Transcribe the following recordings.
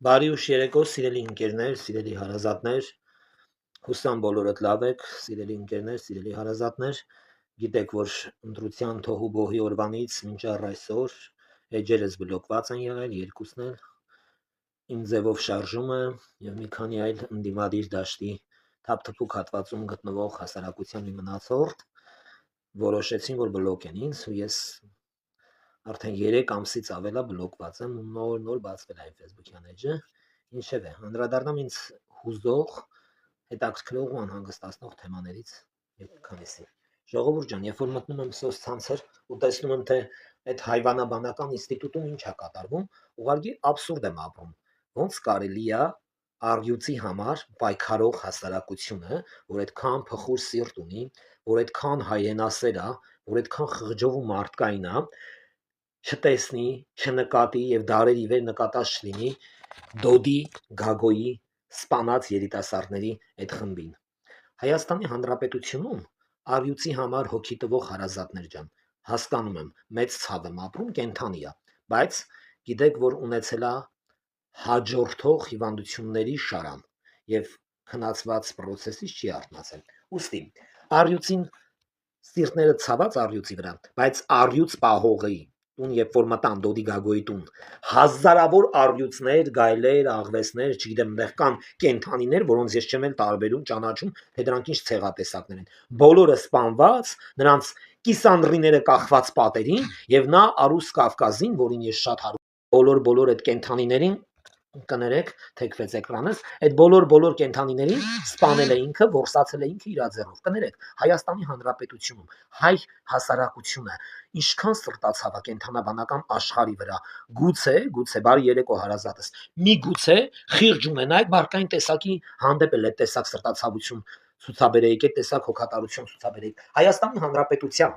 Բարի ուշ երեկո, սիրելի ընկերներ, սիրելի հարազատներ, հուսամ բոլորդ լավ եք, սիրելի ընկերներ, սիրելի հարազատներ, գիտեք, որ ընտրության թոհու բոհի օրվանից մինչև այսօր էջերս բլոկված են եղել, երկուսն էլ, իմ ձևով շարժումը և մի քանի այլ ընդդիմադիր դաշտի թափթփուկ հատվածում գտնվող հասարակության մի մնացորդ որոշեցին, որ բլոկեն ինձ, ու ես արդեն 3 ամսից ավելա բլոկված եմ ու նոր բացվել է Facebook-յան էջը, ինչև է, անդրադառնամ ինձ հուզող, հետաքրքրող ու անհանգստացնող թեմաներից եւ քանիսի։ Ժողովուրդ ջան, երբ որ մտնում եմ սոցցանցեր ու տեսնում եմ, թե այդ հայվանաբանական ինստիտուտում ինչ է կատարվում, ուղղակի աբսուրդ եմ ապրում։ Ոնց կարելի է առյուծի համար պայքարող հասարակությունը, որ այդքան փխուր սիրտ ունի, որ այդքան հայրենասեր է, որ այդքան խղճով ու մարդկային է, չտեսնի, չնկատի եւ դարերի վեր նկատած չլինի Դոդի Գագոյի սպանած երիտասարդների այդ խմբին։ Հայաստանի Հանրապետությունում առյուծի համար հոգի տվող հարազատներ ջան, հասկանում եմ, մեծ ցավ եմ ապրում, կենթանի է, բայց գիտեք, որ ունեցել է հաջորդող հիվանդությունների շարան եւ քնածված process-ից չի արթնացել։ Ուստի առյուծին սիրտները ցաված առյուծի վրա, բայց առյուծ պահողի տուն, երբ որ մտան Դոդի Գագոյի տուն, հազարավոր առյուծներ, գայլեր, աղվեսներ, չգիտեմ, այնտեղ կան կենթանիներ, որոնց ես չեմ էլ տարբերում, ճանաչում, թե դրանք ինչ ցեղատեսակներ են։ Բոլորը սպանված, նրանց կիսանդրիները կախված պատերին, եւ նա Արուս Կավկազին, որին ես շատ հարում բոլոր այդ կենթանիներին կներեք, թեքվեց էկրանս, այդ բոլոր կենթանիներին սպանել է ինքը, որսացել է ինքը իր ձեռով։ Կներեք, Հայաստանի Հանրապետությունում հայ հասարակությունը ինչքան սրտացավ է կենթանաբանական աշխարհի վրա, գուցե բարի երեկո հարազատս, միգուցե խիղճ ունենա այդ մարդկային տեսակի հանդեպ էլ այդ տեսակ սրտացավություն ցուցաբերեիք, այդ տեսակ հոգատարություն ցուցաբերեիք։ Հայաստանի Հանրապետության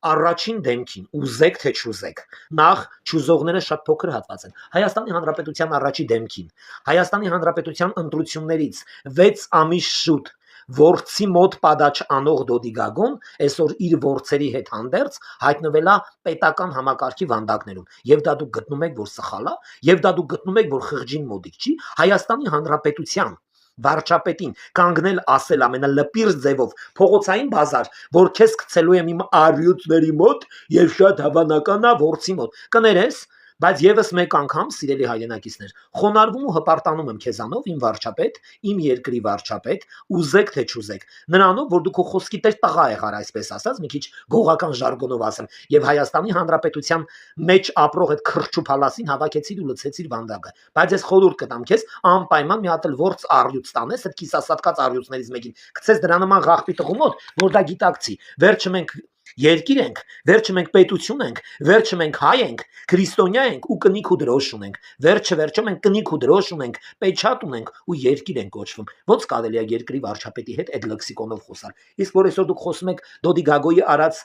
առաջին դեմքին ուզեք թե չուզեք, նախ չուզողները շատ փոքր հատված են։ Հայաստանի Հանրապետության առաջի դեմքին Հայաստանի Հանրապետության ընտրություններից 6 ամիս շուտ Որցի մոտ падաչ անող Դոդի Գագոն այսօր իր որցերի հետ հանդերձ հայտնվել է պետական համակարգի վանդակներում, եւ դա դուք գտնում եք, որ սխալ է, եւ դա դուք գտնում եք, որ խղճին մոդիկ չի։ Հայաստանի Հանրապետության վարչապետին կանգնել ասել ամենալպիր ձևով փողոցային բազար, որ քեզ գցելու եմ իմ առյուծների մոտ եւ շատ հավանական է որցի մոտ։ Կներես, բայց եւս մեկ անգամ, սիրելի հայրենակիցներ, խոնարհվում ու հպարտանում եմ քեզանով, իմ վարչապետ, իմ երկրի վարչապետ, ուզեք թե չուզեք, նրանով, որ դու քո խոսքի տեր տղա եղար, այսպես ասած, մի քիչ գողական ժարգոնով ասեմ, եւ Հայաստանի Հանրապետության մեջ ապրող այդ քրչու փալասին հավաքեցիր ու լցեցիր վանդակը։ Բայց ես խորհուրդ կտամ քեզ անպայման մի հատ էլ որց առյուծ տանես, այդ կիսասատկած առյուծներից մեկին, գցես դրա նման ղախպի տղու մոտ, որ դա գիտակցի։ Վերջը մենք երկիր ենք, վերջը մենք պետություն ենք, վերջը մենք հայ ենք, քրիստոնյա ենք ու կնիկ ու դրոշ ունենք, վերջը մենք կնիկ ու դրոշ ունենք, պեչատ ունենք ու երկիր ենք կոչվում։ Ոնց կարելի է երկրի վարչապետի հետ այդ լեքսիկոնով խոսալ։ Իսկ որ այսօր դուք խոսում եք Դոդի Գագոյի արած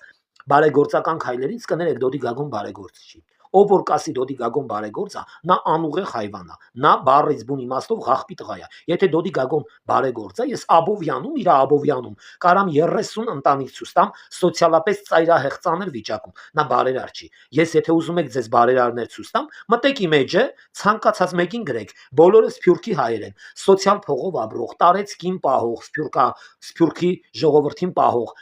բարեգործական քայլերից, կներեք, Դոդի Գագոն բարեգործ չի։ Ով որ կասի Դոդի Գագոն բարեգործ է, նա անուղեղ հայվան է, նա բառից բուն իմաստով ղախպի տղա է։ Եթե Դոդի Գագոն բարեգործ է, ես Աբովյանում, իր Աբովյանում կարամ 30 ընտանիք ցույց տամ սոցիալապես ծայրահեղ ծանր վիճակում։ Նա բարերար չի։ Ես եթե ուզում եք ձեզ բարերարներ ցույց տամ, մտեք իմ էջը, ցանկացած մեկին գրեք։ Բոլորը սփյուռքի հայեր են, սոցիալ փողով ապրող, տարեցկին պահող, սփյուռքի ժողովրդին պահող,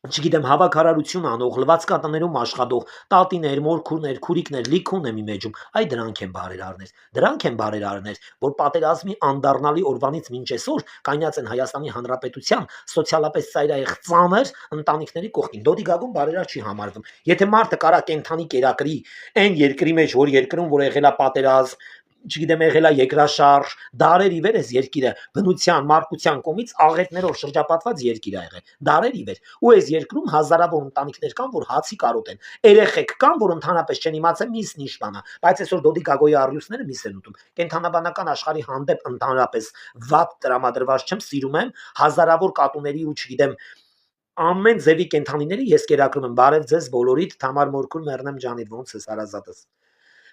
չգիտեմ, հավաքարարություն անող, լվացկատներում աշխատող, տատիներ, մորքուրներ, քուրիկներ լիք ունեմ իմ էջում, այ դրանք են բարերարներ, որ պատերազմի անդառնալի օրվանից մինչ այսօր կայնած են Հայաստանի Հանրապետության սոցիալապես ծայրահեղ ծանր ընտանիքների կողքին։ Դոդի Գագոն բարերար չի համարվում։ Եթե մարդը կարա կենթանի կերակրի այն երկրի մեջ, որ երկրում որ եղել է պատերազմ, չգիտեմ, եղել է երկրաշարժ, դարերի վեր էս երկիրը բնության, մարկության կողմից աղետներով շրջապատված երկիր է եղել, դարերի վեր, ու այս երկրում հազարավոր ընտանիքներ կան, որ հացի կարոտ են, երեխեք կան, որ ընդհանրապես չեն իմացել միս նիշվանա, բայց այսօր Դոդի Գագոյի առյուծները միս են ուտում։ Կենթանաբանական աշխարհի հանդեպ ընդհանրապես վատ տրամադրված չեմ, սիրում եմ հազարավոր կատուների ու չգիտեմ ամեն ձևի կենթանիների ես կերակրում եմ, բարև ձեզ բոլորիդ, Թամար Մորքուր մեռնեմ ջանիդ, ոնց ես հարազատս։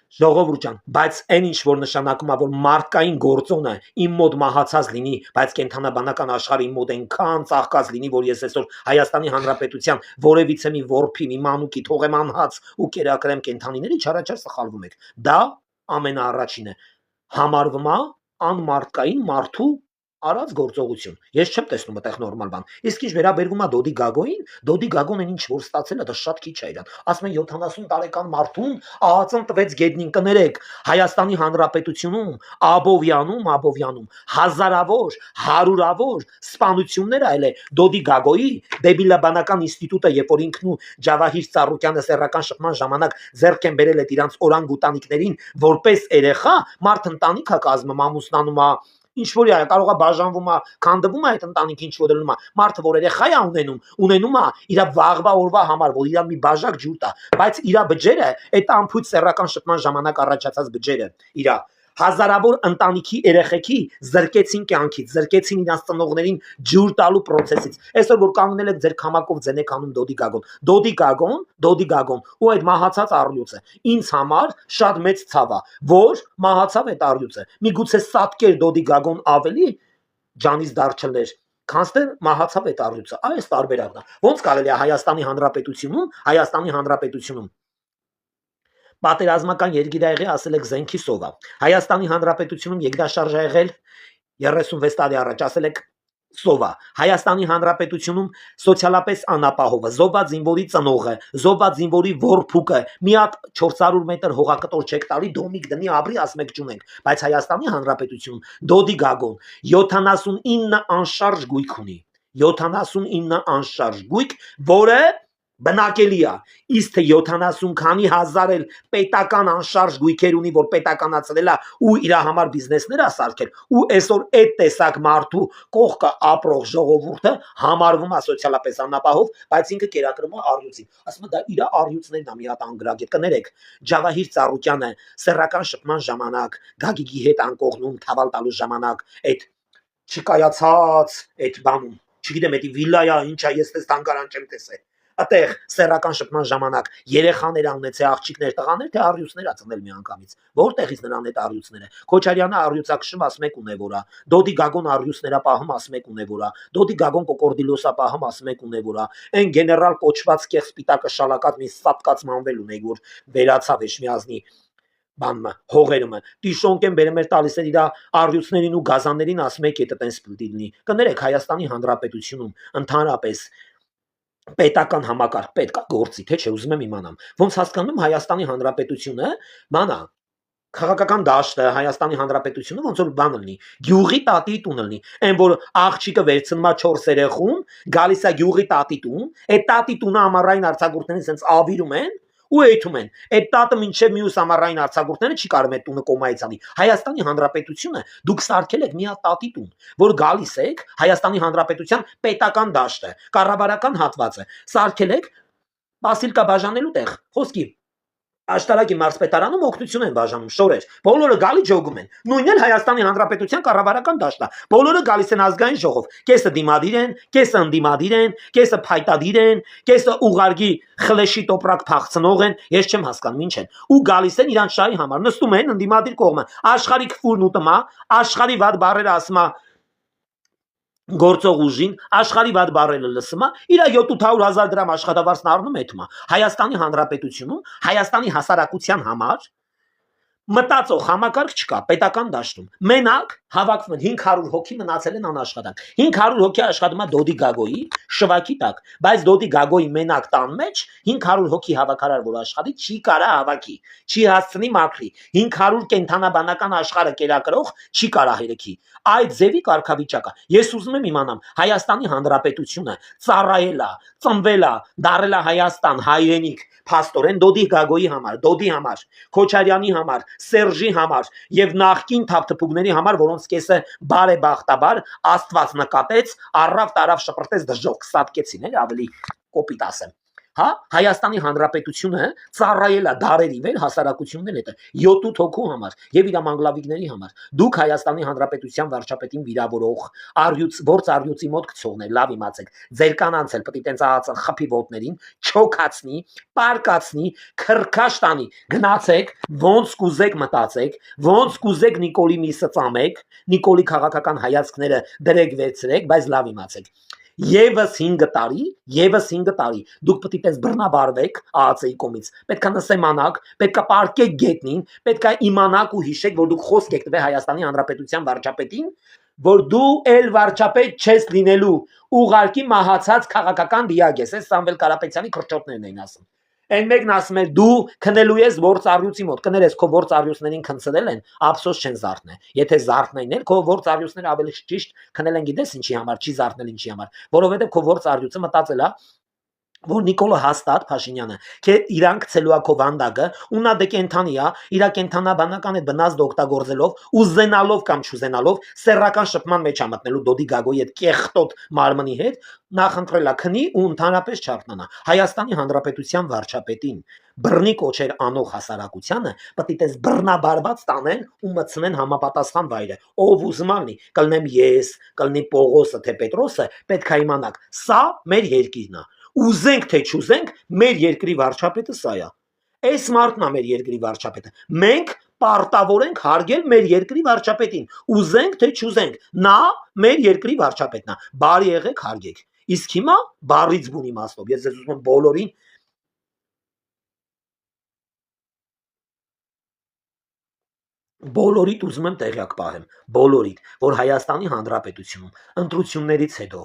Ժողովուրդ ջան, բայց այն ինչ որ նշանակում է, որ մարդկային գործոնը իմ մոտ մահացած լինի, բայց կենթանաբանական աշխարհը իմ մոտ այնքան ծաղկած լինի, որ ես այսօր Հայաստանի Հանրապետության որևիցե մի որփի, մի մանուկի թողեմ անհաց ու կերակրեմ կենթանիների, չարաչար սխալվում եք։ Դա ամենաառաջինը։ համարվում է անմարդկային մարդու արած գործողություն։ Ես չեմ տեսնում այդտեղ նորմալ բան։ Իսկ ինչ վերաբերվում է Դոդի Գագոին, Դոդի Գագոն այն ինչ որ ստացել է, դա շատ քիչ է իրան։ Ասում են 70 տարեկան մարդուն ԱԱԾ-ն տվեց գետնին, կներեք, Հայաստանի Հանրապետությունում, Աբովյանում հազարավոր, հարյուրավոր սպանություններ այլ է Դոդի Գագոյի դեբիլաբանական ինստիտուտը, երբ որ ինքն ու Ջավահիր Ծառուկյանը սեռական շփման ժամանակ ձեռք են բերել այդ իրանց օրանգուտանիքներին որպես երեխա, մարդ ընտանիք է կազմում, ամուսնանում է, ինչ որ կարող է բաժանվում է, քանդվում է այդ ընտանիքը, ինչ որ դնում է, մարդը որ երեխա է ունենում է իր վաղվա օրվա համար, որ իրան մի բաժակ ջուր տա, բայց իր բջերը, այդ ամփոփ սեռական շփման ժամանակ առաջացած բջերը, իր հազարավոր ընտանիքի երեխեքի զրկեցին կյանքից, զրկեցին իրաց ծնողներին ջուր տալու process-ից։ Այսօր որ կանգնել եք ձեր քամակով ձենեք անում Դոդի Գագոն, ու այդ մահացած առյուծը ինձ համար շատ մեծ ցավ է, որ մահացավ այդ առյուծը։ Միգուցե սատկեր Դոդի Գագոն ավելի ջանից դարձել քան թե մահացավ այդ առյուծը։ Այս տարբերակն է։ Ոնց կարելի է Հայաստանի Հանրապետությունում պատերազմական երկիրայղի ասել եք զենքի սովա։ Հայաստանի Հանրապետությունում երկրաշարժ ա եղել 36 տարի առաջ, ասել եք սովա։ Հայաստանի Հանրապետությունում սոցիալապես անապահովը, զոհված զինվորի ծնողը, զոհված զինվորի որփուկը, մի հատ 400 մետր հողակտոր չեք տալի, դոմիկ դնի ապրի, ասում եք չունենք, բայց Հայաստանի Հանրապետությունում Դոդի Գագոն 79 անշարժ գույք ունի, 79 անշարժ գույք, որը բնակելի է, իսկ թե 70 քանի հազար էլ պետական անշարժ գույքեր ունի, որ պետականացրել է ու իր համար բիզնեսներ է սարքել, ու այսօր այդ տեսակ մարդու կողքը ապրող ժողովուրդը համարվում է սոցիալապես անապահով, բայց ինքը կերակրում է առյուծին։ Ասում է դա իր առյուծներն է մի հատ անգրագետ, կներեք, Ջավահիր Ծառուկյանը սեռական շփման ժամանակ Գագիկի հետ անկողնում թավալ տալու ժամանակ այդ չկայացած այդ բանում, չգիտեմ, էդի վիլայա ինչա, ես տես թանգարան չեմ տեսել։ Այդտեղ սեռական շփման ժամանակ երեխաներ անեցե աղջիկներ տղաներ թե առյուծներ ա ծնել միանգամից, որտեղից նրան այդ առյուծները։ Քոչարյանը առյուծակշում ասում եք ունևորա, Դոդի Գագոն առյուծներա պահում ասում եք ունևորա, Դոդի Գագոն կոկորդիլոսա պահում ասում եք ունևորա, այն գեներալ կոչված կեղծ սպիտակը շալակած մի սատկած մանվել ունեի, որ վերացավ Էշմիածնի բանը հողերումը տիշոնկեն բերեմ էր տալիս էր իր առյուծներին ու գազաններին ասում եք այդ տենց պլդիլնի։ Կներեք Հայաստանի Հանրապետությունում ընդհանրապես պետական համակարգ պետք է գործի, թե չէ, ուզում եմ իմանամ։ Ոնց հասկանում Հայաստանի Հանրապետությունը, բանա, քաղաքական դաշտը Հայաստանի Հանրապետությունը ոնց որ բան լինի, գյուղի տատի տուն լինի, այն որ աղջիկը վերցնում է 4 երեխուն, գալիս է գյուղի տատի տուն, այդ տատի տունը ամառային արձակուրդներին sense ավիրում են ու էթում են։ Այդ տատը մինչև մյուս ամառային արձակուրդները չի կարող այդ տունը կոմայից անի։ Հայաստանի Հանրապետությունը դուք սարքել եք մի հատ տատի տուն, որ գալիս եք Հայաստանի Հանրապետության պետական դաշտը, կառավարական հատվածը, սարքել եք Բասիլկա բաժանելու տեղ, խոսքի Աշտարակի մարզպետարանում օգնություն են բաժանում շորեր։ Բոլորը գալի ջոգում են։ Նույնն էլ Հայաստանի Հանրապետության կառավարական դաշտը։ Բոլորը գալիս են ազգային ժողով։ Կեսը դիմադիր են, կեսը ընդդիմադիր են, կեսը փայտադիր են, կեսը ուղարկի խլեշի տոպրակ փախցնող են, ես չեմ հասկանում ինչ են։ Ու գալիս են իրանց շահի համար, նստում են ընդդիմադիր կողմը։ Աշխարհի քֆուրն ուտմա, աշխարհի վատ բառերը ասմա գործող ուժին, աշխարհի վատ բառերը լսում է, իր 700,000 դրամ աշխատավարձն առնում է թվում է։ Հայաստանի Հանրապետությունում, Հայաստանի հասարակության համար մտածող համակարգ չկա պետական դաշտում։ Մենակ հավաքվում են 500 հոգի մնացել են անաշխատանք։ 500 հոգի աշխատում է Դոդի Գագոյի շվակի տակ, բայց Դոդի Գագոյի մենակ տան մեջ 500 հոգի հավաքարար որ աշխատի չի կարա հավաքի, չի հասցնի մաքրի։ 500 կենթանաբանական աշխարհը կերակրող չի կարա հերիքի։ Այդ ձևի կարգավիճակը։ Ես ուզում եմ իմանամ Հայաստանի Հանրապետությունը ծառայելա, ծնվելա, դարելա Հայաստան, հայրենիք, փաստորեն Դոդի Գագոյի համար, Դոդի համար, Քոչարյանի համար, Սերժի համար եւ նախկին թափթփուկների համար, որոնց կեսը բարեբախտաբար Աստված նկատեց, առավ տարավ շպրտեց դժոխք սատկեցին, էլ ավելի կոպիտ ասեմ։ Հա Հայաստանի Հանրապետությունը ծառայելա դարերի վեր հասարակությունն էլ է 7-8 հոգու համար եւ իր մանգլավիկների համար։ Դուք Հայաստանի Հանրապետության վարչապետին վիրավորող առյուծ գործ առյուծի մոտ գցողներ, լավ իմացեք, ձեր կանանց էլ պետք է տենց ածը խփի ոտներին, չոքացնի, պարկացնի, քրքաշ տանի։ Գնացեք, ոնց կուզեք մտածեք, ոնց կուզեք Նիկոլի միսը ծամեք, Նիկոլի քաղաքական հայացքները դրեք վերցրեք, բայց լավ իմացեք։ Եվս 5 տարի դուք պետք է տես բռնաբարվեք ԱԱՑ-ի կողմից, պետք է նսեմանաք, պետք է պարկեք գետնին, պետք է իմանաք ու հիշեք, որ դուք խոսք եք տվել Հայաստանի Հանրապետության վարչապետին, որ դու էլ վարչապետ չես լինելու, ուղարկի մահացած քաղաքական դիակ ես, Սամվել Կարապետյանի քրճոտներն էին ասում։ Այն մեկն ասում է դու քնելու ես ворծառյուծի մոտ, կներես քո ворծառյուծներին քնցրել են, ափսոս չեն զարթնել։ Եթե զարթնեին, քո ворծառյուծները ավելի ճիշտ քնել են, գիտես ինչի համար, չի զարթնել ինչի համար, որովհետև քո ворծառյուծը մտածել է որ Նիկոլը հաստատ Փաշինյանը քե իրանք ցելուակո վանդակը ու նա դե կենթանիա իրա կենթանաբանական այդ բնազդ օգտագործելով ուզենալով կամ չուզենալով սեռական շփման մեջ ամտնելու Դոդի Գագոյի այդ կեղտոտ մարմնի հետ նախընտրելա քնի ու ընդհանրապես չարտնանա Հայաստանի Հանրապետության վարչապետին բռնի կոչեր անող հասարակությանը պետք է տես բռնաբարված տանեն ու մտցնեն համապատասխան վայրը ով ուզում ալնի կլնեմ ես կլնի Պողոսը թե Պետրոսը պետք է իմանաք սա մեր երկիրն է Ուզենք թե չուզենք, մեր երկրի վարչապետը սա է։ Այս մարդն է մեր երկրի վարչապետը։ Մենք պարտավոր ենք հարգել մեր երկրի վարչապետին։ Ուզենք թե չուզենք, նա մեր երկրի վարչապետն է։ Բարի եղեք, հարգեք։ Իսկ հիմա բառից բուն իմաստով։ Ես ձեզ ուզում եմ բոլորիդ ուզում եմ տեղյակ պահեմ, բոլորիդ, որ Հայաստանի Հանրապետությունում ընտրություններից հետո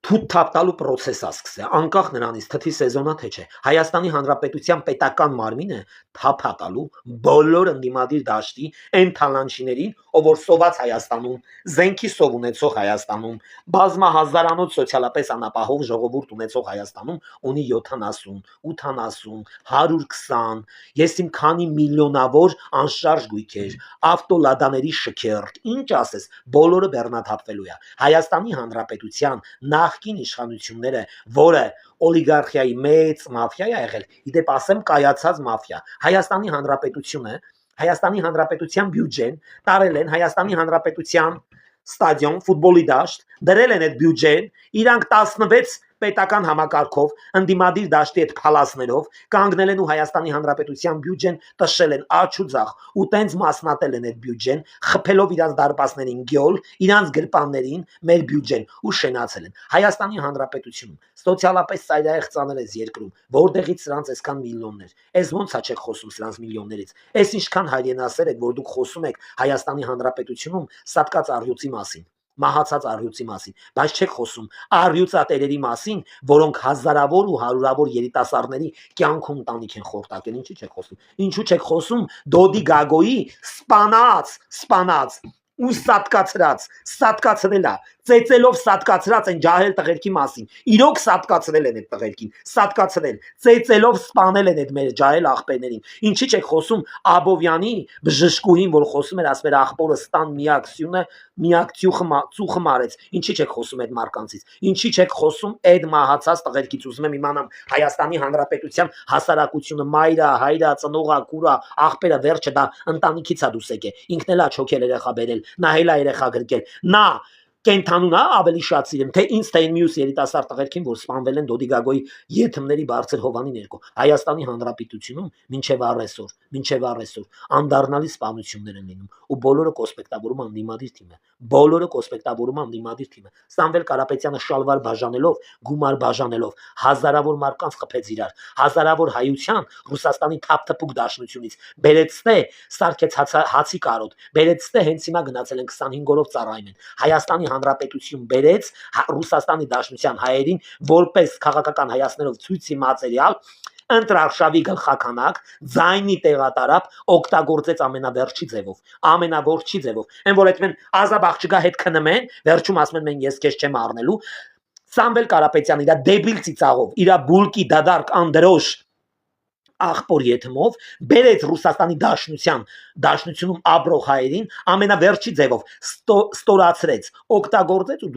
թութ թափտալու process է սկսել, անկախ նրանից թթի սեզոնա թե չէ։ Հայաստանի Հանրապետության պետական մարմինը թափատալու բոլոր ընդդիմադիր դաշտի այն թալանչիներին, ով որ սոված Հայաստանում, զենքի սով ունեցող Հայաստանում, բազմահազարանոց սոցիալապես անապահով ժողովուրդ ունեցող Հայաստանում ունի 70, 80, 120, ես իմ քանի միլիոնավոր անշարժ գույքեր, ավտոլադաների շքերթ, ինչ ասես, բոլորը բեռնաթափվելու է։ Հայաստանի Հանրապետության նախկին իշխանությունները, որը օլիգարխիայի մեծ մաֆիա է եղել, իդեպ ասեմ կայացած մաֆիա։ Հայաստանի Հանրապետությունը, Հայաստանի Հանրապետության բյուջեն տարել են Հայաստանի Հանրապետության ստադիոն, ֆուտբոլի դաշտ, դրել են այդ բյուջեն, իրանք 16 պետական համակարգով, ընդդիմադիր դաշտի այդ փալասներով կանգնել են ու Հայաստանի Հանրապետության բյուջեն տշել են աջ ու ձախ ու տենց մասնատել են այդ բյուջեն, խփելով իրանց դարպասներին գյոլ, իրանց գրպաններին մեր բյուջեն ու շենացել են։ Հայաստանի Հանրապետությունում սոցիալապես ծայրահեղ ծանր է երկրում, որտեղից սրանց այսքան միլիոններ։ Այս ոնց է չեք խոսում սրանց միլիոններից։ Այս ինչքան հայրենասեր եք, որ դուք խոսում եք Հայաստանի Հանրապետությունում սատկած առյուծի մասին։ Մահացած առյուծի մասին, բայց չեք խոսում առյուծատերերի մասին, որոնք հազարավոր ու հարյուրավոր երիտասարդների կյանքում տանիք են խորտակել, ինչի չեք խոսում։ Ինչու չեք խոսում Դոդի Գագոյի սպանած ու սատկացրել է, ծեծելով սատկացրած են ջահել տղերքի մասին։ Իրոք սատկացրել են այդ տղերքին, սատկացրել, ծեծելով սպանել են այդ մեր ջահել աղբերներին։ Ինչի չեք խոսում Աբովյանի բժշկուհին, որ խոսում էր, ասում էր աղբորը ստան միակ ծուխը մարեց։ Ինչի չեք խոսում այդ մարկանցից։ Ինչի չեք խոսում այդ մահացած տղերքից։ Ուզում եմ իմանամ Հայաստանի Հանրապետության հասարակությունը, մայրը, հայրը, ծնողը, քուրը, աղբերը, վերջը դա ընտանիքից է դուս եկել։ Ինքն էլ է չոքել երեխա բերել, նահել է երեխա գրկել։ Նա կենթանուն է ավելի շատ սիրեմ, թե ինձ թե մյուս երիտասարդ տղերքին, որ սպանվել են Դոդի Գագոյի եթմների բարձր հովանի ներքո։ Հայաստանի Հանրապետությունում մինչև առեսօր անդառնալի սպանություններ են լինում ու բոլորը կոսպեկտավորում անդիմադիր թիմը։ Բոլորը կոսպեկտավորում անդիմադիր թիմը։ Սամվել Կարապետյանը շալվար բաժանելով, գումար բաժանելով, հազարավոր մարկանց խփեց իրար, հազարավոր հայության Ռուսաստանի թափթփուկ դաշնությունից բերեց թե սարքեց հացի կարոտ, բերեց թե հենց հիմա գնացել են 25-օրով ծառայում են։ Հայաստանի Հանրապետություն բերեց Ռուսաստանի Դաշնության հայերին որպես քաղաքական հայացքներով ցույցի մատերիալ ընտրարշավի գլխականակ ձայնի տեղատարապ օգտագործեց ամենավերջի ձևով այն որ այդմեն ազապ աղջիկա հետ քնում են վերջում ասում են մենք ես քեզ չեմ առնելու Սամվել Կարապետյանը իր դեբիլ ծիծաղով իր բուլկի դադարք անդրոշ աղբոր եթմով բերեց Ռուսաստանի Դաշնությունում ապրող հայերին ամենավերջի ձևով ստորացրեց, օգտագործեց ու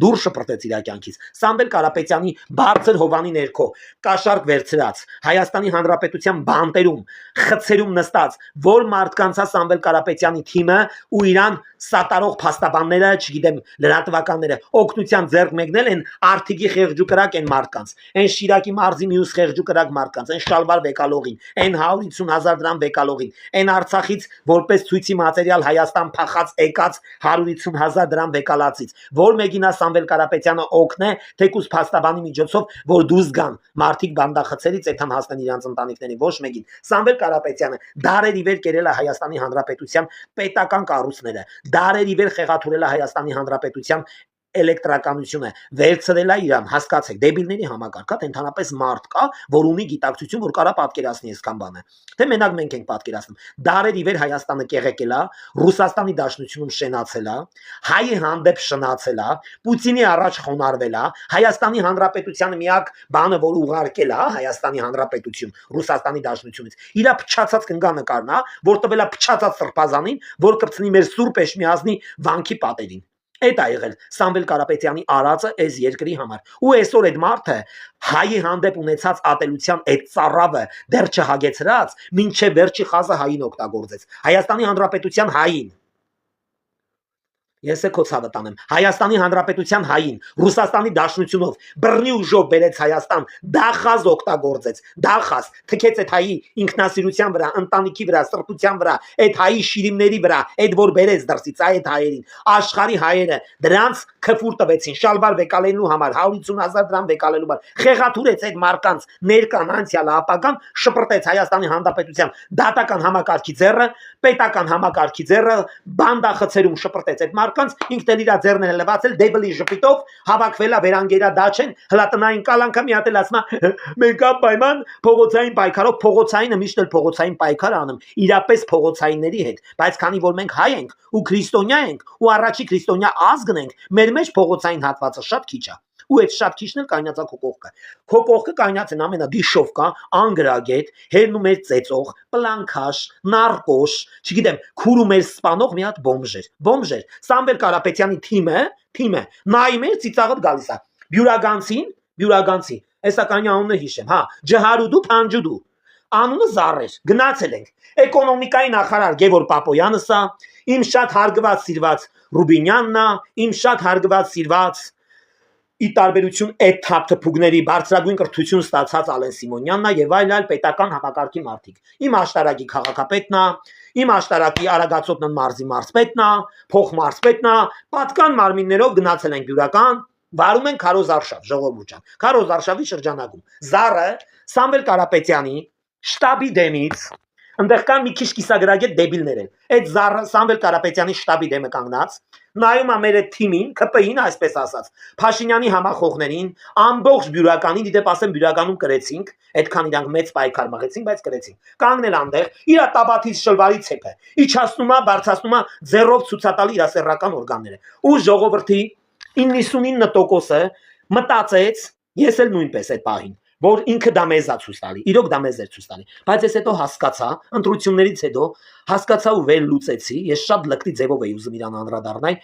դուրս շպրտեց իր կյանքից։ Սամվել Կարապետյանի բարձր հովանի ներքո կաշառք վերցրած Հայաստանի Հանրապետության բանտերում, խցերում նստած, որ մարդկանց է Սամվել Կարապետյանի թիմը ու իրան սատարող փաստաբանները, չգիտեմ, լրատվականները օգնության ձեռք մեկնել են Արթիկի խեղճուկրակ են մարդկանց, այն Շիրակի մարզի մյուս խեղճուկրակ մարդկանց, այն շալվար վեկալողին, այն 150,000 դրամ վեկալողին, այն Արցախից որպես ցույցի մատերիալ Հայաստան փախած եկած 150,000 դրամ վեկալացից, որ Մեգինա Սամվել Կարապետյանը օգնե թեկուզ փաստաբանի միջոցով, որ դուրս գան մարդիկ բանդախցերից այդքան հասնեն իրանց ընտանիքներին, ոչ մեկին։ Սամվել Կարապետյանը դարերի վեր կերել է Հայաստանի Հանրապետության պետական կառույցները, դարերի վեր խեղաթուրել է Հայաստանի Հանրապետության էլեկտրականությունը, վերցրել է իրան, հասկացեք, դեբիլների համակարգ, թե ընդհանրապես մարդ կա, որ ունի գիտակցություն, որ կարա պատկերացնի այսքան բանը։ Թե մենակ մենք ենք պատկերացնում։ Դարերի վեր Հայաստանը կեղեկել է, Ռուսաստանի Դաշնությունում շենացել է, հայի հանդեպ շնացել է, Պուտինի առաջ խոնարհվել է, Հայաստանի Հանրապետությանը միակ բանը, որ ուղարկել է, Հայաստանի Հանրապետություն, Ռուսաստանի Դաշնությունից, իրա փչացած կնգանկարն է, որ տվել է փչացած սրբազանին, որ կպցնի մեր Սուրբ Էշմիածնի վանքի պատերին։ Այդ է եղել Սամվել Կարապետյանի արածը այս երկրի համար։ Ու այսօր այդ մարդը հայի հանդեպ ունեցած ատելության այդ ծառավը դեռ չհագեցրած, մինչև վերջի խազը հային օգտագործեց։ Հայաստանի Հանրապետության հային։ Ես քո ցավը տանեմ Հայաստանի Հանրապետության հային Ռուսաստանի Դաշնությունով բռնի ուժով բերեց Հայաստան, դախած օգտագործեց, դախած թքեց այդ հայի ինքնասիրության վրա, ընտանիքի վրա, սրբության վրա, այդ հայի շիրիմների վրա, այդ որ բերեց դրսից այդ հայերին, աշխարհի հայերը դրանց քֆուր տվեցին շալվար վեկալելու համար, 150,000 դրամ վեկալելու համար, խեղաթուրեց այդ մարկանց ներկան անցյալը ապագան, շպրտեց Հայաստանի Հանրապետության դատական համակարգի ձեռը, պետական համակարգի ձեռը, բանդախցերում շպրտեց այդ կանց ինքն էլ իր ձեռները լվացել դեբլի ժպիտով հավաքվելա վերանգերա դաչեն հլատնային կալանքա մի հատ էլ ասма մենք պայման փողոցային պայքարով փողոցայինը միշտ էլ փողոցային պայքար անում իրապես փողոցայինների հետ բայց քանի որ մենք հայ ենք ու քրիստոնյա ենք ու առաջի քրիստոնյա ազգն ենք մեր մեջ փողոցային հատվածը շատ քիչ է ու այդ շատ քիչն էլ կայնացա քո կողքը կայնած են ամենադիշովկա անգրագետ հերնու մեր ծեծող պլանքաշ նարկոշ չգիտեմ քուրու մեր սպանող մի հատ բոմժեր Սամվել Կարապետյանի թիմը նայի մեր ծիծաղդ գալիս է բյուրագանցի հեսա կանյա անունը հիշեմ հա ջհարուդու փանջուդու անունը զառեր գնացել ենք էկոնոմիկայի նախարար Գևոր Պապոյանը սա իմ շատ հարգված սիրված Ռուբինյանն է իմ շատ հարգված սիրված ի տարբերություն այդ թափթփուկների բարձրագույն կրթություն ստացած Ալեն Սիմոնյանն է եւ այլ պետական համակարգի մարդիկ իմ աշտարակի քաղաքապետն է իմ աշտարակի Արագածոտնն մարզի մարզպետն է փոխմարզպետն է պատկան մարմիններով գնացել են բյուրական վարում են Քարոզ Արշավ ժողովուրդ ջան Քարոզ Արշավի շրջանակում զառը Սամվել Կարապետյանի շտաբի դեմից Այնտեղ կան մի քիչ կիսագրագետ դեբիլներ են։ Այդ զառը Սամվել Կարապետյանի շտաբի դեմը կանգնած, նայում է մեր այդ թիմին, ԿՊ-ին, այսպես ասած, Փաշինյանի համախոհներին, ամբողջ բյուրականին, դիտեպ ասեմ բյուրականում կրեցինք, այդքան իրանք մեծ պայքար մղեցին, բայց կրեցինք։ Կանգնել անտեղ, իր տաբաթից շլվարի ցեպը, իջացնում է, բարձրացնում է ձեռով ցուցատալի իր սեռական օրգանները։ Ու ժողովրդի 99%-ը մտածեց, ես էլ նույնպես այդ պահին որ ինքը դա մեզ է ցույց տալի, իրոք դա մեզ է ցույց տալի, բայց ես հետո հասկացա, ընտրություններից հետո հասկացա ու վերլուծեցի, ես շատ լկտի ձևով էի ուզում իրան անդրադառնալ,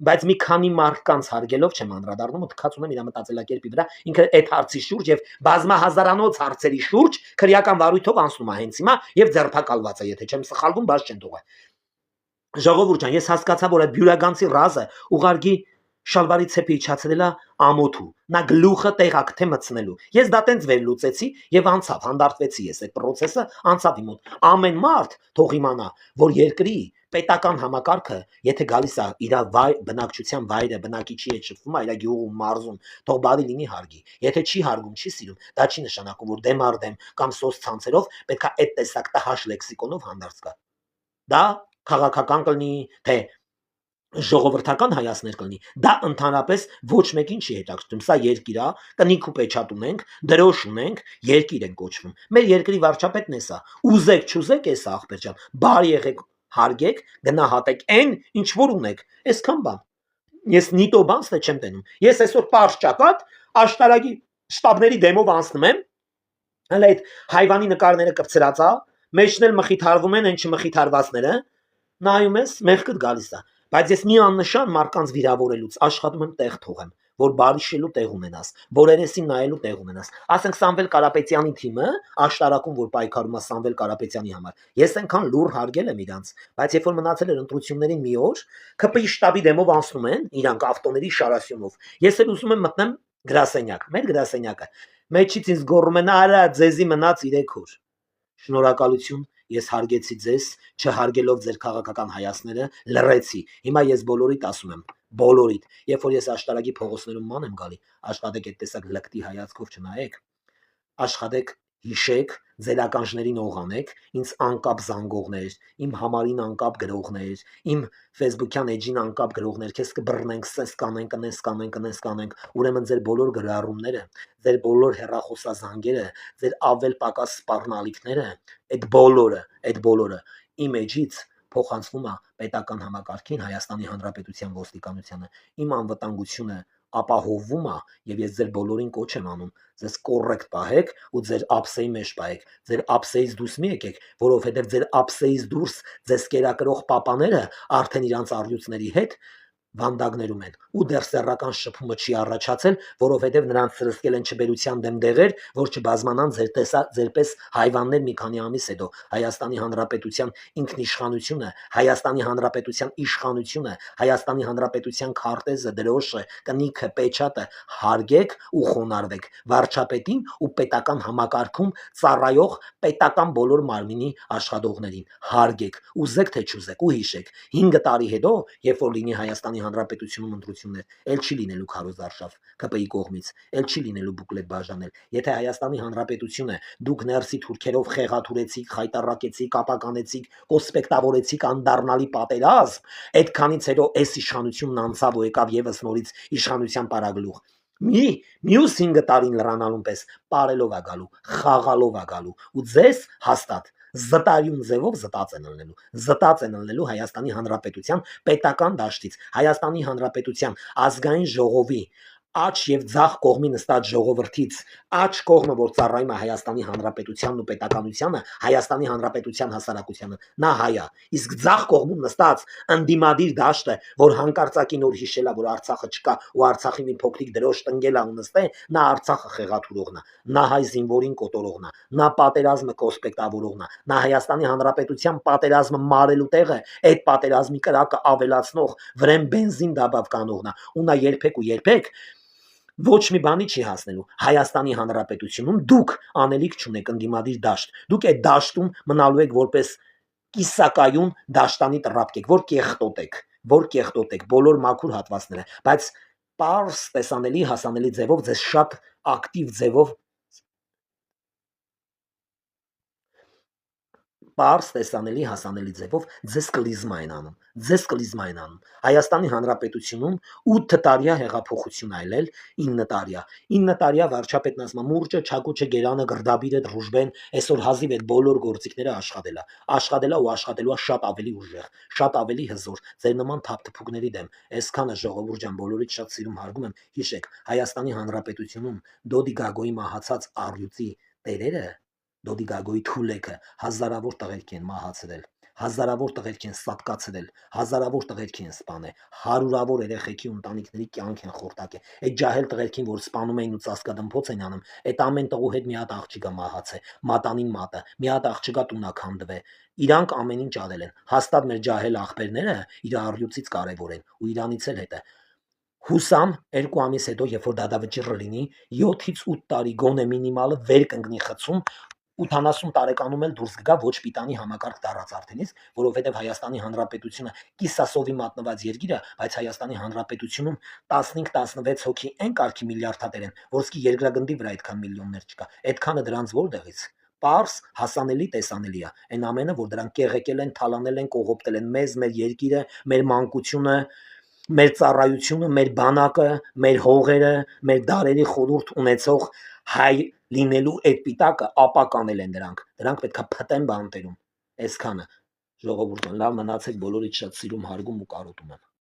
բայց մի քանի մարդկանց հարգելով չեմ անդրադառնում ու թքած ունեմ իր մտածելակերպի վրա, ինքը այդ հարցի շուրջ եւ բազմահազարանոց հարցերի շուրջ քրեական վարույթով անցնում է հենց հիմա եւ ձերբակալված է, եթե չեմ սխալվում, բաց չեն թողա։ Ժողովուրդ ջան, ես հասկացա, որ այդ բյուրագանցի ռազը ուղարկի շալվարի ցեպը իջացրել է ամոթու նա գլուխը տեղակ թե մցնելու ես դա տենց վերլուծեցի եւ անցավ հանդարտվեցի ես այդ process-ը անցավ իմ մոտ ամեն մարդ թող իմանա որ երկրի պետական համակարգը եթե գալիս է իր բնակչության վայրը բնակիչի հետ շփվում է իր գյուղում մարզում թող բարի լինի հարգի եթե չի հարգում չի սիրում դա չի նշանակում որ դեմ արդեմ կամ սոց ցանցերով պետքա այդ տեսակ տհաճ լեքսիկոնով հանդարտ գա դա քաղաքական կլինի թե ժողովրդական հայացքներ կլինի դա ընդհանրապես ոչ մեկին չի հետաքրքրում սա երկիր է տնիկ ու պեչատ ունենք դրոշ ունենք երկիր են կոչվում մեր երկրի վարչապետն է սա ուզեք չուզեք է սա ախպեր ջան բարի եղեք հարգեք գնահատեք այն ինչ որ ունեք այսքան բան ես նիտո բանս չեմ տենում ես այսօր պարզ ճակատ աշտարակի շտաբների դեմով անցնում եմ հələ այդ հայվանի նկարները կպցրած է մեջն էլ մխիթարվում են այն չմխիթարվածները նայում ես մեղքդ գալիս է բայց ես մի աննշան մարկանց վիրավորելուց աշխատում եմ տեղ թողեմ, որ բարիշելու տեղ ունենաս, որ երեսին նայելու տեղ ունենաս։ Ասենք Սամվել Կարապետյանի թիմը աշտարակում որ պայքարում է Սամվել Կարապետյանի համար։ Ես այնքան լուր հարգել եմ իրանց, բայց երբ որ մնացել էր ընտրություններին մի օր, ԿՊ-ի շտաբի դեմով անցնում են իրանք ավտոների շարասյունով։ Ես էլ ուզում եմ մտնեմ գրասենյակ, մեր գրասենյակը։ Մեջից ինձ գոռում են արա ձեզի մնաց 3 օր։ Շնորհակալություն, ես հարգեցի ձեզ, չհարգելով ձեր քաղաքական հայացքները, լռեցի։ Հիմա ես բոլորիդ ասում եմ, բոլորիդ, երբ որ ես աշտարակի փողոցներում ման եմ գալի, աշխատեք այդ տեսակ լկտի հայացքով չնայեք, աշխատեք, հիշեք, ձեր ականջներին օղանեք, ինձ անկապ զանգողներ, իմ համարին անկապ գրողներ, իմ Facebook-յան էջին անկապ գրողներ, քեզ կբռնենք, սես կանենք, կնես կանենք, կնես կանենք, ուրեմն ձեր բոլոր գրառումները, ձեր բոլոր հեռախոսազանգերը, ձեր ավել պակաս սպառնալիքները, այդ բոլորը իմ էջից փոխանցվում է պետական համակարգին, Հայաստանի Հանրապետության ոստիկանությանը, իմ անվտանգությունը ապահովվում է եւ ես ձեր բոլորին կոչ եմ անում ձեզ կոռեկտ պահեք ու ձեր ափսեի մեջ պահեք ձեր ափսեից դուրս մի եկեք որովհետեւ ձեր ափսեից դուրս ձեզ կերակրող պապաները արդեն իրանց առյուծների հետ վանդակներում են ու դեռ սեռական շփումը չի առաջացել, որովհետև նրանց սրսկել են չբերության դեմ դեղեր, որ չբազմանան ձերպես հայվաններ մի քանի ամիս հետո Հայաստանի Հանրապետության ինքնիշխանությունը, Հայաստանի Հանրապետության իշխանությունը, Հայաստանի Հանրապետության քարտեզը, դրոշը, կնիքը, պեչատը հարգեք ու խոնարհվեք վարչապետին ու պետական համակարգում ծառայող պետական բոլոր մարմինի աշխատողներին հարգեք, ուզեք թե չուզեք ու հիշեք 5 տարի հետո, երբ որ լինի Հայաստանի Հանրապետությունում ընտրություններ, ել չի լինելու քարոզարշավ ԿՊ-ի կողմից, ել չի լինելու բուկլետ բաժանել։ Եթե Հայաստանի Հանրապետությունը դուք ներսի թուրքերով խեղաթուրեցիք, խայտարակեցիք, ապականեցիք, կոսպեկտավորեցիք անդառնալի պատերազմ, այդքանից հետո այս իշխանությունն անցավ ու եկավ եւս նորից իշխանության պարագլուխ։ Մյուս 5 տարին լրանալուն պես պարելով է գալու, խաղալով է գալու ու ձեզ հաստատ զտարյուն ձևով զտած են ելնելու Հայաստանի Հանրապետության պետական դաշտից, Հայաստանի Հանրապետության ազգային ժողովի աջ եւ ձախ կողմի նստած ժողովրդից աջ կողմը որ ծառայում է Հայաստանի Հանրապետությանն ու պետականությանը, Հայաստանի Հանրապետության հասարակությանը, նա հայ է, իսկ ձախ կողմում նստած անդիմադիր դաշտը, որ հանկարծակի նոր հիշել է, որ Արցախը չկա ու Արցախի մի փոքրիկ դրոշ տնկել է ու նստե, նա Արցախը խեղաթուրողն է, նա հայ զինվորին կոտորողն է, նա պատերազմը կոսպեկտավորողն է, նա Հայաստանի Հանրապետության պատերազմը մարելու տեղը, այդ պատերազմի կրակը ավելացնող վրեն բենզին դաբավ կանողն է, ու նա երբեք ոչ մի բանի չի հասնելու Հայաստանի Հանրապետությունում դուք անելիք չունեք ընդդիմադիր դաշտ դուք այդ դաշտում մնալու եք որպես կիսակայուն դաշտանի տրապկեք որ կեղտոտեք բոլոր մաքուր հատվածները բայց պարզ տեսանելի հասանելի ձևով ձեզ շատ ակտիվ ձևով պարզ տեսանելի հասանելի ձևով ձեզ կլիզմա են անում Հայաստանի Հանրապետությունում 8 տարիա հեղափոխություն այլել 9 տարիա վարչապետն ասում մուրճը չակուչը գերանը գրդաբիրը դրուժբեն այսօր հազիվ այդ բոլոր գործիքները աշխատելա ու աշխատելու շատ ավելի ուժեղ շատ ավելի հզոր ձեր նման թափթփուկների դեմ այսքանը ժողովուրդ ջան բոլորից շատ սիրում հարգում եմ հիշեք Հայաստանի Հանրապետությունում Դոդի Գագոյի մահացած առյուծի տերերը Դոդի Գագոյի թուլեքը հազարավոր տղերք են մահացրել հազարավոր տղերք են սատկացրել հազարավոր տղերք են սպանել հարյուրավոր երեխեքի ու ընտանիքների կյանք են խորտակել այդ ջահել տղերքին որ սպանում էին ու ծածկադմփոց են անում այդ ամեն տղու հետ մի հատ աղջիկա մահաց է մատանին մատը մի հատ աղջիկա տունականդվե իրանք ամեն ինչ արել են հաստատ մեր ջահել աղբերները իր առյուծից կարևոր են ու իրանից էլ հետը Հուսամ 2 ամիս հետո երբ որ դադավճիռը լինի 7-ից 8 տարի գոնե մինիմալը վեր կընկնի խցում 80 տարեկանում էլ դուրս կգա ոչ պիտանի համակարգ դառած արդենից, որովհետև Հայաստանի Հանրապետությունը կիսասովի մատնված երկիր է, բայց Հայաստանի Հանրապետությունում 15-16 հոգի այն կարգի միլիարդատեր են, որ սկի երկրագնդի վրա այդքան միլիոններ չկա։ Այդքանը դրանց որտեղից։ Պարս հասանելի տեսանելի է։ Այն ամենը, որ դրանք կեղեկել են, թալանել են, կողոպտել են մեզ, մեր երկիրը, մեր մանկությունը, մեր ծառայությունը, մեր բանակը, մեր հողերը, մեր դարերի խորհուրդ ունեցող հայ լինելու այդ պիտակը ապականել են դրանք պետքա փտեն բանտերում այսքանը ժողովուրդ լավ մնացեք բոլորից շատ սիրում հարգում ու կարոտում եմ